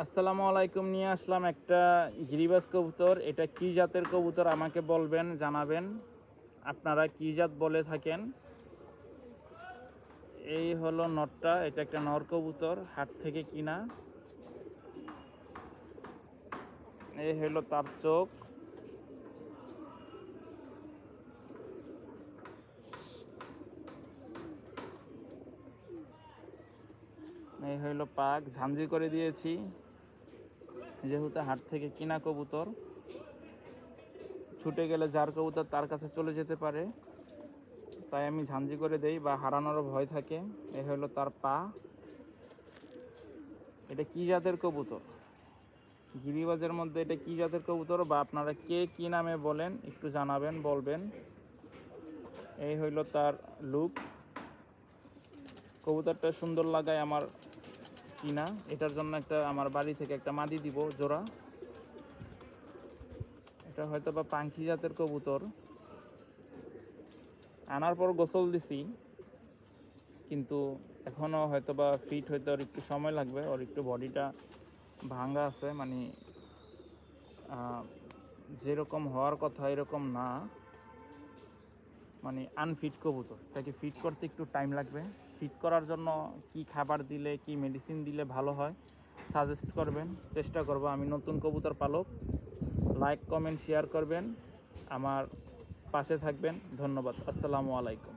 আসসালামু আলাইকুম। নিয়ে আসলাম একটা গিরিবাজ কবুতর। এটা কি জাতের কবুতর আমাকে বলবেন, জানাবেন আপনারা কি জাত বলে থাকেন। এই হলো নরটা, এটা একটা নর কবুতর, হাট থেকে কিনা। এই হলো তার চোখ, এই হইল পাক। ঝাঞ্জি করে দিয়েছি যেহেতু হাট থেকে কিনা কবুতর, ছুটে গেলে যার কবুতর তার কাছে চলে যেতে পারে, তাই আমি ঝাঞ্জি করে দেই বা হারানোরও ভয় থাকে। এই হলো তার পা। এটা কি জাতের কবুতর, গিরিবাজের মধ্যে এটা কি জাতের কবুতর বা আপনারা কে কি নামে বলেন একটু জানাবেন, বলবেন। এই হইল তার লুক। কবুতরটা সুন্দর লাগায় আমার কিনা, এটার জন্য একটা আমার বাড়ি থেকে একটা মাদি দিব জোড়া। এটা হয়তো বা পাঙ্খি জাতের কবুতর। আনার পর গোসল দিছি, কিন্তু এখনও হয়তো বা ফিট হইতে ওর একটু সময় লাগবে। ওর একটু বডিটা ভাঙ্গা আছে, মানে যেরকম হওয়ার কথা এরকম না, মানে আনফিট কবুতর। এটাকে ফিট করতে একটু টাইম লাগবে। ফিট করার জন্য কি খাবার দিলে, কি মেডিসিন দিলে ভালো হয় সাজেস্ট করবেন, চেষ্টা করব। আমি নতুন কবুতর পালক। লাইক, কমেন্ট, শেয়ার করবেন, আমার পাশে থাকবেন। ধন্যবাদ। আসসালামু আলাইকুম।